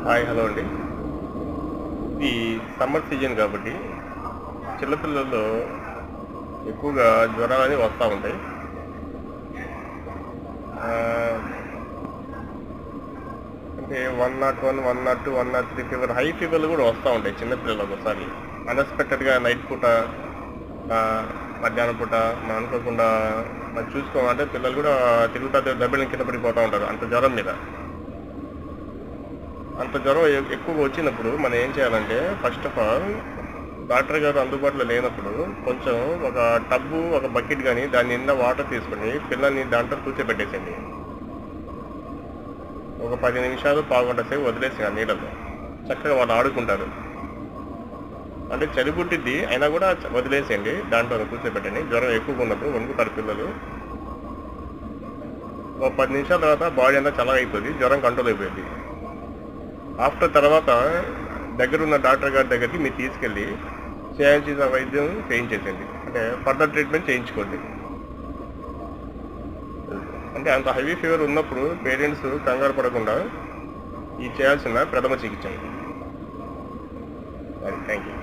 Hi hello అండి. ఇది summer season కాబట్టి చిన్నపిల్లల్లో ఎక్కువగా జ్వరాలు అనేవి వస్తూ ఉంటాయి. అంటే 101, 102, 103 ఫీవర్, హై ఫీవర్లు కూడా వస్తూ ఉంటాయి చిన్నపిల్లలకు ఒకసారి. అన్ఎక్స్పెక్టెడ్గా నైట్ పూట, మధ్యాహ్నం పూట మనం అనుకోకుండా మనం చూసుకోవాలంటే పిల్లలు కూడా తిరుగుతా దెబ్బలు కింద పడిపోతూ ఉంటారు అంత జ్వరం మీద. అంత జ్వరం ఎక్కువగా వచ్చినప్పుడు మనం ఏం చేయాలంటే, ఫస్ట్ ఆఫ్ ఆల్ డాక్టర్ గారు అందుబాటులో లేనప్పుడు కొంచెం ఒక టబ్బు, ఒక బకెట్ కానీ దాని నిండా వాటర్ తీసుకొని పిల్లల్ని దాంట్లో కూర్చోబెట్టేసండి. ఒక 10 నిమిషాలు, పావుగంట సేపు వదిలేసి ఆ నీళ్ళలో చక్కగా వాళ్ళు ఆడుకుంటారు. అంటే చలి పుట్టిద్ది అయినా కూడా వదిలేసేయండి, దాంట్లో కూర్చోబెట్టండి. జ్వరం ఎక్కువగా ఉన్నప్పుడు వణుకుతారు పిల్లలు. ఒక 10 నిమిషాల తర్వాత బాడీ అంతా చల్లగా అయిపోద్ది, జ్వరం కంట్రోల్ అయిపోయింది. ఆఫ్టర్ తర్వాత దగ్గరున్న డాక్టర్ గారి దగ్గరికి మీరు తీసుకెళ్ళి చేయాల్సిన వైద్యం చేయించేసండి. అంటే ఫర్దర్ ట్రీట్మెంట్ చేయించుకోండి. అంటే అంత హెవీ ఫీవర్ ఉన్నప్పుడు పేరెంట్స్ కంగారు పడకుండా ఈ చేయాల్సిన ప్రథమ చికిత్స. అది థ్యాంక్ యూ.